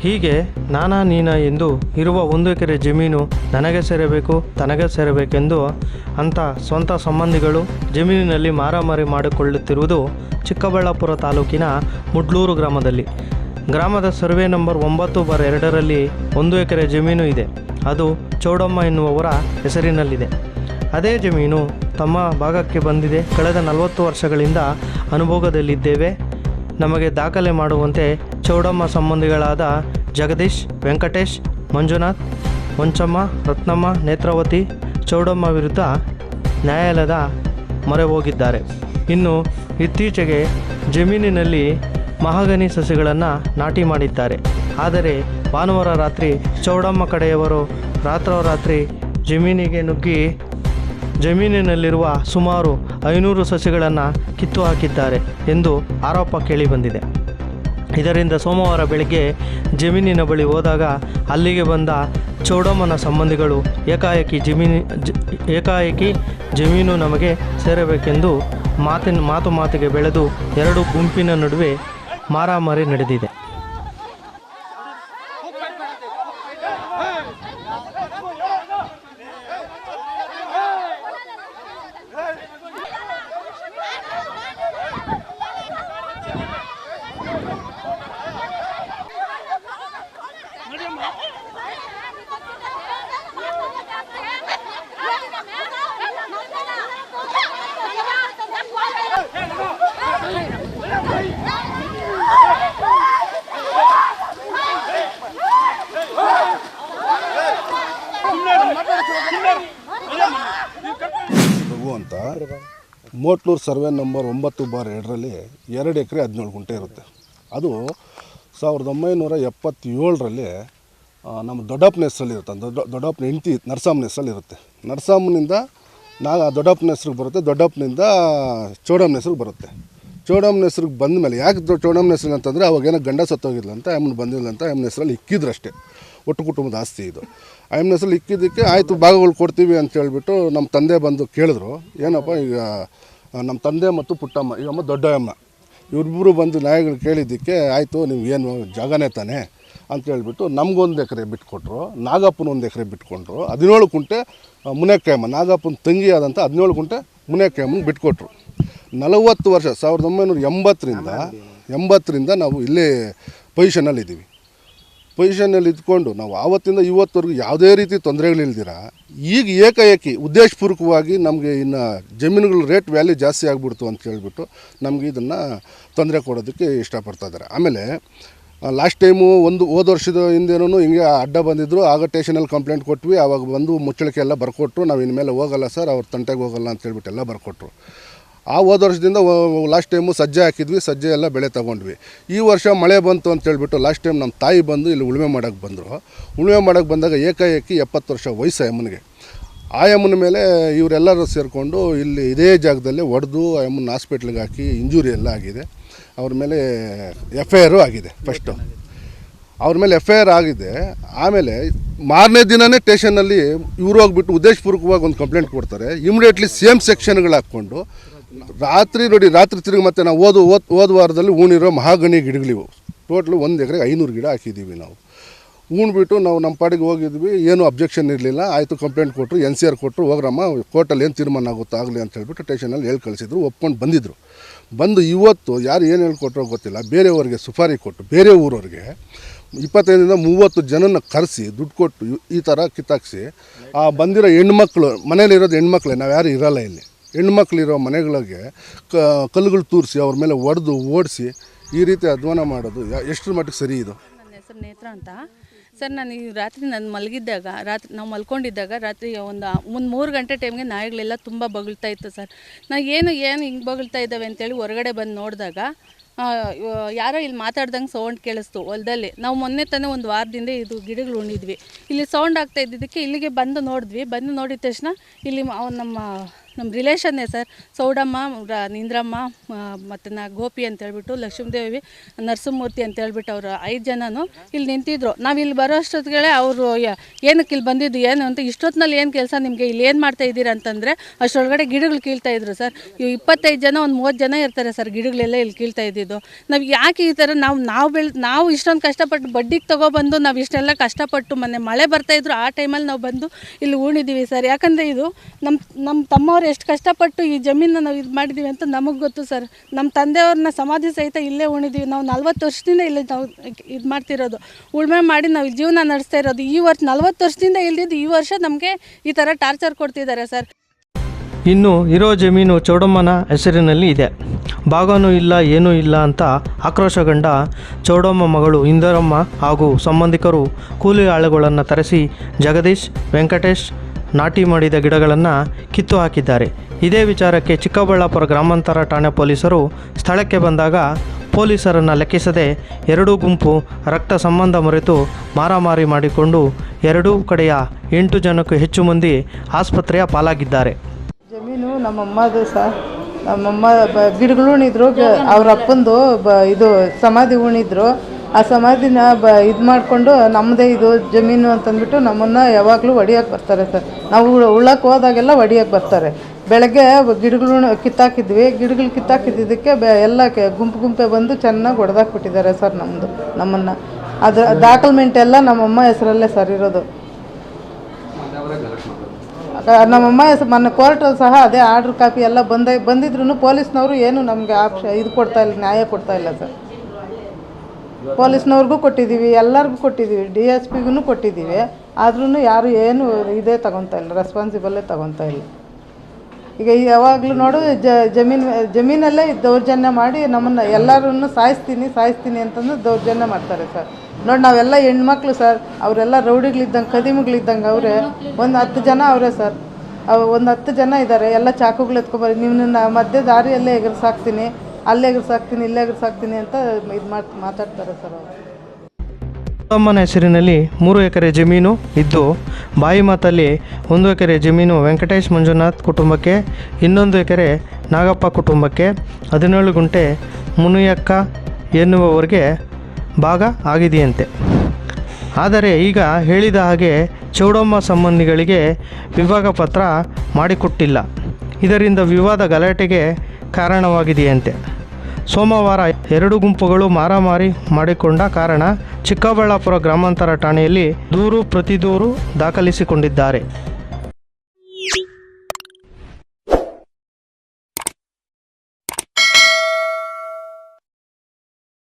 ಹೀಗೆ ನಾನಾ ನೀನಾ ಎಂದು ಇರುವ 1 ಎಕರೆ ಜಮೀನು ನನಗೆ ಸೇರಬೇಕು ತನಗೆ ಸೇರಬೇಕೆಂದು ಅಂಥ ಸ್ವಂತ ಸಂಬಂಧಿಗಳು ಜಮೀನಿನಲ್ಲಿ ಮಾರಾಮಾರಿ ಮಾಡಿಕೊಳ್ಳುತ್ತಿರುವುದು ಚಿಕ್ಕಬಳ್ಳಾಪುರ ತಾಲೂಕಿನ ಮುಡ್ಲೂರು ಗ್ರಾಮದಲ್ಲಿ. ಗ್ರಾಮದ ಸರ್ವೆ ನಂಬರ್ 9/2ರಲ್ಲಿ 1 ಎಕರೆ ಜಮೀನು ಇದೆ. ಅದು ಚೌಡಮ್ಮ ಎನ್ನುವವರ ಹೆಸರಿನಲ್ಲಿದೆ. ಅದೇ ಜಮೀನು ತಮ್ಮ ಭಾಗಕ್ಕೆ ಬಂದಿದೆ. ಕಳೆದ 40 ವರ್ಷಗಳಿಂದ ಅನುಭೋಗದಲ್ಲಿದ್ದೇವೆ. ನಮಗೆ ದಾಖಲೆ ಮಾಡುವಂತೆ ಚೌಡಮ್ಮ ಸಂಬಂಧಿಗಳಾದ ಜಗದೀಶ್, ವೆಂಕಟೇಶ್, ಮಂಜುನಾಥ್, ಹೊಂಚಮ್ಮ, ರತ್ನಮ್ಮ, ನೇತ್ರಾವತಿ ಚೌಡಮ್ಮ ವಿರುದ್ಧ ನ್ಯಾಯಾಲಯದ ಮೊರೆ ಹೋಗಿದ್ದಾರೆ. ಇನ್ನು ಇತ್ತೀಚೆಗೆ ಜಮೀನಿನಲ್ಲಿ ಮಹಾಗನಿ ಸಸಿಗಳನ್ನು ನಾಟಿ ಮಾಡಿದ್ದಾರೆ. ಆದರೆ ಭಾನುವಾರ ರಾತ್ರಿ ಚೌಡಮ್ಮ ಕಡೆಯವರು ರಾತ್ರೋರಾತ್ರಿ ಜಮೀನಿಗೆ ನುಗ್ಗಿ ಜಮೀನಿನಲ್ಲಿರುವ ಸುಮಾರು 500 ಸಸಿಗಳನ್ನು ಕಿತ್ತು ಹಾಕಿದ್ದಾರೆ ಎಂದು ಆರೋಪ ಕೇಳಿಬಂದಿದೆ. ಇದರಿಂದ ಸೋಮವಾರ ಬೆಳಗ್ಗೆ ಜಮೀನಿನ ಬಳಿ ಹೋದಾಗ ಅಲ್ಲಿಗೆ ಬಂದ ಚೌಡಮ್ಮನ ಸಂಬಂಧಿಗಳು ಏಕಾಏಕಿ ಜಮೀನು ನಮಗೆ ಸೇರಬೇಕೆಂದು ಮಾತಿಗೆ ಬೆಳೆದು 2 ಗುಂಪಿನ ನಡುವೆ ಮಾರಾಮಾರಿ ನಡೆದಿದೆ. ರಘು ಅಂತ ಮೋಟ್ಲೂರು ಸರ್ವೆ ನಂಬರ್ 9/2ರಲ್ಲಿ 2 ಎಕರೆ 17 ಗುಂಟೆ ಇರುತ್ತೆ. ಅದು 1977ರಲ್ಲಿ ನಮ್ಮ ದೊಡ್ಡಪ್ಪನ ಹೆಸರಲ್ಲಿ ಇರುತ್ತೆ. ದೊಡ್ಡಪ್ಪನ ಹೆಂಡತಿ ನರಸಮ್ಮನ ಹೆಸರಲ್ಲಿ ಇರುತ್ತೆ. ನರಸಮ್ಮನಿಂದ ದೊಡ್ಡಪ್ಪನ ಹೆಸ್ರಿಗೆ ಬರುತ್ತೆ. ದೊಡ್ಡಪ್ಪನಿಂದ ಚೌಡಮ್ಮನ ಹೆಸ್ರಿಗೆ ಬರುತ್ತೆ. ಚೌಡಮ್ಮನ ಹೆಸ್ರಿಗೆ ಬಂದ ಮೇಲೆ ಯಾಕೆ ಚೌಡಮ್ಮನ ಹೆಸ್ರಿಗೆ ಅಂತಂದರೆ ಅವಾಗೇನೋ ಗಂಡ ಸತ್ತೋಗಿಲ್ಲ ಅಂತ ಅಮ್ಮನ ಬಂದಿಲ್ಲ ಅಂತ ಅಮ್ಮನ ಹೆಸ್ರಲ್ಲಿ ಇಕ್ಕಿದ್ರಷ್ಟೇ. ಒಟ್ಟು ಕುಟುಂಬದ ಆಸ್ತಿ ಇದು. ಅಮ್ಮನ ಹೆಸ್ರಲ್ಲಿ ಇಕ್ಕಿದ್ದಕ್ಕೆ ಆಯಿತು ಭಾಗಗಳು ಕೊಡ್ತೀವಿ ಅಂತ ಹೇಳ್ಬಿಟ್ಟು ನಮ್ಮ ತಂದೆ ಬಂದು ಕೇಳಿದ್ರು. ಏನಪ್ಪ ಈಗ ನಮ್ಮ ತಂದೆ ಮತ್ತು ಪುಟ್ಟಮ್ಮ ಈಗಮ್ಮ ದೊಡ್ಡಮ್ಮ ಇವರಿಬ್ಬರು ಬಂದು ನ್ಯಾಯಗಳು ಕೇಳಿದ್ದಕ್ಕೆ ಆಯಿತು ನೀವು ಏನು ಜಾಗನೇ ತಾನೆ ಅಂತ ಹೇಳ್ಬಿಟ್ಟು ನಮಗೊಂದು ಎಕರೆ ಬಿಟ್ಕೊಟ್ರು. ನಾಗಪ್ಪನ 1 ಎಕರೆ ಬಿಟ್ಕೊಂಡ್ರು. 17 ಗುಂಟೆ ಮುನೇಕಯ್ಯಮ್ಮ ನಾಗಪ್ಪನ ತಂಗಿ ಆದಂಥ 17 ಗುಂಟೆ ಮುನೇಕಯ್ಯಮ್ಮನ ಬಿಟ್ಕೊಟ್ರು. 40 ವರ್ಷ 1980ರಿಂದ ನಾವು ಇಲ್ಲೇ ಪೊಸಿಷನಲ್ಲಿದ್ದೀವಿ. ಪೊಸಿಷನಲ್ಲಿ ಇದ್ಕೊಂಡು ನಾವು ಆವತ್ತಿಂದ ಇವತ್ತವರೆಗೂ ಯಾವುದೇ ರೀತಿ ತೊಂದರೆಗಳಿಲ್ದಿರ ಈಗ ಏಕಾಏಕಿ ಉದ್ದೇಶಪೂರ್ವಕವಾಗಿ ನಮಗೆ ಇನ್ನು ಜಮೀನುಗಳ ರೇಟ್ ವ್ಯಾಲ್ಯೂ ಜಾಸ್ತಿ ಆಗಿಬಿಡ್ತು ಅಂತ ಹೇಳ್ಬಿಟ್ಟು ನಮಗೆ ಇದನ್ನು ತೊಂದರೆ ಕೊಡೋದಕ್ಕೆ ಇಷ್ಟಪಡ್ತಾ ಇದ್ದಾರೆ. ಆಮೇಲೆ ಲಾಸ್ಟ್ ಟೈಮು ಹೋದ ವರ್ಷದ ಹಿಂದೇನೂ ಹಿಂಗೆ ಅಡ್ಡ ಬಂದಿದ್ದರು. ಆಗ ಸ್ಟೇಷನಲ್ಲಿ ಕಂಪ್ಲೇಂಟ್ ಕೊಟ್ವಿ. ಆವಾಗ ಬಂದು ಮುಚ್ಚಳಿಕೆ ಎಲ್ಲ ಬರ್ಕೊಟ್ರು. ನಾವು ಇನ್ಮೇಲೆ ಹೋಗಲ್ಲ ಸರ್, ಅವ್ರ ತಂಟೆಗೆ ಹೋಗಲ್ಲ ಅಂತ ಹೇಳ್ಬಿಟ್ಟು ಎಲ್ಲ ಬರ್ಕೊಟ್ರು. ಹೋದ ವರ್ಷದಿಂದ ಲಾಸ್ಟ್ ಟೈಮು ಸಜ್ಜೆ ಹಾಕಿದ್ವಿ. ಸಜ್ಜೆ ಎಲ್ಲ ಬೆಳೆ ತೊಗೊಂಡ್ವಿ. ಈ ವರ್ಷ ಮಳೆ ಬಂತು ಅಂತ ಹೇಳ್ಬಿಟ್ಟು ಲಾಸ್ಟ್ ಟೈಮ್ ನಮ್ಮ ತಾಯಿ ಬಂದು ಇಲ್ಲಿ ಉಳುಮೆ ಮಾಡೋಕ್ಕೆ ಬಂದರು. ಉಳುಮೆ ಮಾಡೋಕ್ಕೆ ಬಂದಾಗ ಏಕಾಏಕಿ 70 ವರ್ಷ ವಯಸ್ಸು ಅಮ್ಮನಿಗೆ. ಆ ಅಮ್ಮನ ಮೇಲೆ ಇವರೆಲ್ಲರೂ ಸೇರಿಕೊಂಡು ಇಲ್ಲಿ ಇದೇ ಜಾಗದಲ್ಲಿ ಹೊಡೆದು ಅಮ್ಮನ ಹಾಸ್ಪಿಟ್ಲಿಗೆ ಹಾಕಿ ಇಂಜುರಿ ಎಲ್ಲ ಆಗಿದೆ. ಅವ್ರ ಮೇಲೆ FIR ಆಗಿದೆ. ಫಸ್ಟು ಅವ್ರ ಮೇಲೆ FIR ಆಗಿದೆ. ಆಮೇಲೆ ಮಾರನೇ ದಿನವೇ ಸ್ಟೇಷನಲ್ಲಿ ಇವರು ಹೋಗ್ಬಿಟ್ಟು ಉದ್ದೇಶಪೂರ್ವಕವಾಗಿ ಒಂದು ಕಂಪ್ಲೇಂಟ್ ಕೊಡ್ತಾರೆ. ಇಮಿಡಿಯೇಟ್ಲಿ ಸೇಮ್ ಸೆಕ್ಷನ್ಗಳು ಹಾಕ್ಕೊಂಡು ರಾತ್ರಿ ತಿರುಗಿ ಮತ್ತೆ ನಾವು ಹೋದ ವಾರದಲ್ಲಿ ಉಣಿರೋ ಮಹಾಗನಿ ಗಿಡಗಳಿವು ಟೋಟ್ಲು 1 ಎಕರೆಗೆ 500 ಗಿಡ ಹಾಕಿದ್ದೀವಿ. ನಾವು ಉಣ್ಬಿಟ್ಟು ನಾವು ನಮ್ಮ ಪಾಡಿಗೆ ಹೋಗಿದ್ವಿ. ಏನೂ ಅಬ್ಜೆಕ್ಷನ್ ಇರಲಿಲ್ಲ. ಆಯಿತು ಕಂಪ್ಲೇಂಟ್ ಕೊಟ್ಟರು, NCR ಕೊಟ್ಟರು, ಹೋಗ್ರಮ್ಮ ಕೋರ್ಟಲ್ಲಿ ಏನು ತೀರ್ಮಾನ ಆಗುತ್ತೋ ಆಗಲಿ ಅಂತ ಹೇಳ್ಬಿಟ್ಟು ಸ್ಟೇಷನಲ್ಲಿ ಹೇಳಿ ಕಳಿಸಿದ್ರು. ಒಪ್ಕೊಂಡು ಬಂದಿದ್ದರು. ಬಂದು ಇವತ್ತು ಯಾರು ಏನು ಹೇಳ್ಕೊಟ್ರೋ ಗೊತ್ತಿಲ್ಲ, ಬೇರೆಯವ್ರಿಗೆ ಸುಪಾರಿ ಕೊಟ್ಟು ಬೇರೆ ಊರವ್ರಿಗೆ 25-30 ಜನನ ಕರೆಸಿ ದುಡ್ಡು ಕೊಟ್ಟು ಈ ಥರ ಕಿತ್ತಾಕ್ಸಿ ಬಂದಿರೋ ಹೆಣ್ಮಕ್ಳು ಮನೇಲಿರೋದು ಹೆಣ್ಮಕ್ಳೇ, ನಾವು ಯಾರು ಇರೋಲ್ಲ ಇಲ್ಲಿ. ಹೆಣ್ಮಕ್ಳಿರೋ ಮನೆಗಳಿಗೆ ಕಲ್ಲುಗಳು ತೂರಿಸಿ ಅವ್ರ ಮೇಲೆ ಹೊಡೆದು ಓಡಿಸಿ ಈ ರೀತಿ ಅಧ್ವಾನ ಮಾಡೋದು ಎಷ್ಟರ ಮಟ್ಟಿಗೆ ಸರಿ ಇದು? ನನ್ನ ಹೆಸರು ನೇತ್ರ ಅಂತ ಸರ್. ನಾನು ಈ ರಾತ್ರಿ ಮಲಗಿದ್ದಾಗ ನಾವು ಮಲ್ಕೊಂಡಿದ್ದಾಗ ರಾತ್ರಿ ಒಂದು 3 ಗಂಟೆ ಟೈಮ್ಗೆ ನಾಯಿಗಳೆಲ್ಲ ತುಂಬ ಬಗಳ್ತಾ ಇತ್ತು ಸರ್. ನಾವು ಏನು ಹಿಂಗೆ ಬಗಳ್ತಾ ಇದ್ದಾವೆ ಅಂತೇಳಿ ಹೊರಗಡೆ ಬಂದು ನೋಡಿದಾಗ ಯಾರೋ ಇಲ್ಲಿ ಮಾತಾಡ್ದಂಗೆ ಸೌಂಡ್ ಕೇಳಿಸ್ತು ಹೊಲದಲ್ಲಿ. ನಾವು ಮೊನ್ನೆ ತಾನೇ ಒಂದು ವಾರದಿಂದ ಇದು ಗಿಡಗಳು ಉಣಿದ್ವಿ. ಇಲ್ಲಿ ಸೌಂಡ್ ಆಗ್ತಾ ಇದ್ದಿದ್ದಕ್ಕೆ ಇಲ್ಲಿಗೆ ಬಂದು ನೋಡಿದ್ವಿ. ಬಂದು ನೋಡಿದ ತಕ್ಷಣ ಇಲ್ಲಿ ನಮ್ಮ ನಮ್ಮ ರಿಲೇಷನ್ನೇ ಸರ್. ಸೌಡಮ್ಮ, ನಿಂದ್ರಮ್ಮ, ಮತ್ತು ಗೋಪಿ ಅಂತೇಳ್ಬಿಟ್ಟು, ಲಕ್ಷ್ಮೀದೇವಿ, ನರಸಿಂಹಮೂರ್ತಿ ಅಂತೇಳ್ಬಿಟ್ಟು ಅವರು 5 ಜನನು ಇಲ್ಲಿ ನಿಂತಿದ್ರು. ನಾವು ಇಲ್ಲಿ ಬರೋ ಅಷ್ಟೊತ್ತಿಗೆ ಅವರು ಏನಕ್ಕೆ ಇಲ್ಲಿ ಬಂದಿದ್ದು ಏನು ಅಂತ, ಇಷ್ಟೊತ್ತಿನಲ್ಲಿ ಏನು ಕೆಲಸ ನಿಮಗೆ, ಇಲ್ಲಿ ಏನು ಮಾಡ್ತಾ ಇದ್ದೀರಾ ಅಂತಂದರೆ ಅಷ್ಟರೊಳಗಡೆ ಗಿಡಗಳು ಕೀಳ್ತಾಯಿದ್ರು ಸರ್. 25 ಜನ, ಒಂದು 30 ಜನ ಇರ್ತಾರೆ ಸರ್ ಗಿಡಗಳೆಲ್ಲ ಇಲ್ಲಿ ಕೀಳ್ತಾ ಇದ್ದಿದ್ದು. ನಾವು ಯಾಕೆ ಈ ಥರ ನಾವು ಇಷ್ಟೊಂದು ಕಷ್ಟಪಟ್ಟು ಬಡ್ಡಿಗೆ ತೊಗೊಬಂದು ನಾವು ಇಷ್ಟೆಲ್ಲ ಕಷ್ಟಪಟ್ಟು ಮಳೆ ಬರ್ತಾಯಿದ್ರು ಆ ಟೈಮಲ್ಲಿ ನಾವು ಬಂದು ಇಲ್ಲಿ ಉಣಿದ್ದೀವಿ ಸರ್. ಯಾಕಂದರೆ ಇದು ನಮ್ಮ ತಮ್ಮವ್ರು ಎಷ್ಟು ಕಷ್ಟಪಟ್ಟು ಈ ಜಮೀನನ್ನ ನಾವು ಇದು ಮಾಡಿದ್ದೀವಿ ಅಂತ ನಮಗೆ ಗೊತ್ತು ಸರ್. ನಮ್ಮ ತಂದೆಯವ್ರನ್ನ ಸಮಾಧಿ ಸಹಿತ ಇಲ್ಲೇ ಉಣಿದ್ದೀವಿ. ನಾವು 40 ವರ್ಷದಿಂದ ಇಲ್ಲಿ ನಾವು ಇದು ಮಾಡ್ತಿರೋದು, ಉಳುಮೆ ಮಾಡಿ ನಾವು ಜೀವನ ನಡೆಸ್ತಾ ಇರೋದು. ಈ ವರ್ಷ 40 ವರ್ಷದಿಂದ ಇಲ್ದಿದ್ದು ಈ ವರ್ಷ ನಮಗೆ ಈ ಥರ ಟಾರ್ಚರ್ ಕೊಡ್ತಿದ್ದಾರೆ ಸರ್. ಇನ್ನು ಇರೋ ಜಮೀನು ಚೌಡಮ್ಮನ ಹೆಸರಿನಲ್ಲಿ ಇದೆ. ಭಾಗನೂ ಇಲ್ಲ, ಏನೂ ಇಲ್ಲ ಅಂತ ಆಕ್ರೋಶಗೊಂಡ ಚೌಡಮ್ಮ ಮಗಳು ಇಂದಿರಮ್ಮ ಹಾಗೂ ಸಂಬಂಧಿಕರು ಕೂಲಿ ಆಳುಗಳನ್ನು ತರಿಸಿ ಜಗದೀಶ್, ವೆಂಕಟೇಶ್ ನಾಟಿ ಮಾಡಿದ ಗಿಡಗಳನ್ನು ಕಿತ್ತು ಹಾಕಿದ್ದಾರೆ. ಇದೇ ವಿಚಾರಕ್ಕೆ ಚಿಕ್ಕಬಳ್ಳಾಪುರ ಗ್ರಾಮಾಂತರ ಠಾಣೆ ಪೊಲೀಸರು ಸ್ಥಳಕ್ಕೆ ಬಂದಾಗ ಪೊಲೀಸರನ್ನು ಲೆಕ್ಕಿಸದೆ ಎರಡೂ ಗುಂಪು ರಕ್ತ ಸಂಬಂಧ ಮರೆತು ಮಾರಾಮಾರಿ ಮಾಡಿಕೊಂಡು ಎರಡೂ ಕಡೆಯ 8 ಜನಕ್ಕೂ ಹೆಚ್ಚು ಮಂದಿ ಆಸ್ಪತ್ರೆಯ ಪಾಲಾಗಿದ್ದಾರೆ. ಜಮೀನು ನಮ್ಮಮ್ಮದು ಸರ್. ನಮ್ಮಮ್ಮ ಗಿಡಗಳು ಉಣಿದ್ರು, ಅವ್ರ ಅಪ್ಪಂದು ಇದು ಸಮಾಧಿ ಉಣಿದ್ರು. ಆ ಸಮಾಧಿನ ಇದು ಮಾಡಿಕೊಂಡು ನಮ್ಮದೇ ಇದು ಜಮೀನು ಅಂತಂದ್ಬಿಟ್ಟು ನಮ್ಮನ್ನು ಯಾವಾಗಲೂ ಹೊಡಿಯೋಕ್ಕೆ ಬರ್ತಾರೆ ಸರ್. ನಾವು ಉಳ್ಳಕ್ಕೆ ಹೋದಾಗೆಲ್ಲ ಹೊಡಿಯೋಕ್ಕೆ ಬರ್ತಾರೆ. ಬೆಳಗ್ಗೆ ಗಿಡಗಳು ಕಿತ್ತಾಕಿದ್ವಿ. ಗಿಡಗಳು ಕಿತ್ತಾಕಿದ್ದಕ್ಕೆ ಎಲ್ಲ ಗುಂಪೆ ಬಂದು ಚೆನ್ನಾಗಿ ಹೊಡೆದಾಕ್ಬಿಟ್ಟಿದ್ದಾರೆ ಸರ್ ನಮ್ಮನ್ನು. ಅದು ಡಾಕ್ಯುಮೆಂಟ್ ಎಲ್ಲ ನಮ್ಮಮ್ಮ ಹೆಸರಲ್ಲೇ ಸರ್ ಇರೋದು. ನಮ್ಮಮ್ಮ ಹೆಸರು ಮೊನ್ನೆ ಕೋರ್ಟಲ್ಲಿ ಸಹ ಅದೇ ಆರ್ಡ್ರ್ ಕಾಪಿ ಎಲ್ಲ ಬಂದಿದ್ರು ಪೊಲೀಸ್ನವರು ಏನು ನಮಗೆ ಇದು ಕೊಡ್ತಾಯಿಲ್ಲ, ನ್ಯಾಯ ಕೊಡ್ತಾಯಿಲ್ಲ ಸರ್. ಪೊಲೀಸ್ನವ್ರಿಗೂ ಕೊಟ್ಟಿದ್ದೀವಿ, ಎಲ್ಲರಿಗೂ ಕೊಟ್ಟಿದ್ದೀವಿ, DSPಗೂ ಕೊಟ್ಟಿದ್ದೀವಿ. ಆದ್ರೂ ಯಾರು ಏನು ಇದೇ ತಗೊತಾ ಇಲ್ಲ, ರೆಸ್ಪಾನ್ಸಿಬಲ್ಲೇ ತಗೊತಾ ಇಲ್ಲ. ಈಗ ಯಾವಾಗಲೂ ನೋಡು ಜಮೀನಲ್ಲೇ ದೌರ್ಜನ್ಯ ಮಾಡಿ ನಮ್ಮನ್ನು ಎಲ್ಲರೂ ಸಾಯಿಸ್ತೀನಿ ಅಂತಂದು ದೌರ್ಜನ್ಯ ಮಾಡ್ತಾರೆ ಸರ್. ನೋಡಿ ನಾವೆಲ್ಲ ಹೆಣ್ಮಕ್ಳು ಸರ್, ಅವರೆಲ್ಲ ರೌಡಿಗಳಿದ್ದಂಗೆ ಖದೀಮಗಳಿದ್ದಂಗೆ ಅವರೇ. ಒಂದು 10 ಜನ ಅವರೇ ಸರ್. ಒಂದು 10 ಜನ ಇದ್ದಾರೆ. ಎಲ್ಲ ಚಾಕುಗಳು ಎತ್ಕೊಬಾರಿ, ನಿಮ್ಮನ್ನ ಮಧ್ಯೆ ದಾರಿಯಲ್ಲೇ ಎಗರ್ಸಾಕ್ತೀನಿ, ಅಲ್ಲೇ ಎಗರ್ಸಾಕ್ತೀನಿ, ಇಲ್ಲೇ ಎಗರ್ಸಾಕ್ತೀನಿ ಅಂತ ಇದು ಮಾತಾಡ್ತಾರೆ ಸರ್ ಅವರು. ತಮ್ಮನ ಹೆಸರಿನಲ್ಲಿ 3 ಎಕರೆ ಜಮೀನು ಇದ್ದು, ಬಾಯಿ ಮಾತಲ್ಲಿ 1 ಎಕರೆ ಜಮೀನು ವೆಂಕಟೇಶ್ ಮಂಜುನಾಥ್ ಕುಟುಂಬಕ್ಕೆ, 1 ಎಕರೆ ನಾಗಪ್ಪ ಕುಟುಂಬಕ್ಕೆ, 17 ಗುಂಟೆ ಮುನಿಯಕ್ಕ ಎನ್ನುವವರಿಗೆ ಭಾಗ ಆಗಿದೆಯಂತೆ. ಆದರೆ ಈಗ ಹೇಳಿದ ಹಾಗೆ ಚೌಡಮ್ಮ ಸಂಬಂಧಿಗಳಿಗೆ ವಿಭಾಗ ಪತ್ರ ಮಾಡಿಕೊಟ್ಟಿಲ್ಲ. ಇದರಿಂದ ವಿವಾದ ಗಲಾಟೆಗೆ ಕಾರಣವಾಗಿದೆಯಂತೆ. ಸೋಮವಾರ 2 ಗುಂಪುಗಳು ಮಾರಾಮಾರಿ ಮಾಡಿಕೊಂಡ ಕಾರಣ ಚಿಕ್ಕಬಳ್ಳಾಪುರ ಗ್ರಾಮಾಂತರ ಠಾಣೆಯಲ್ಲಿ ದೂರು ಪ್ರತಿದೂರು ದಾಖಲಿಸಿಕೊಂಡಿದ್ದಾರೆ.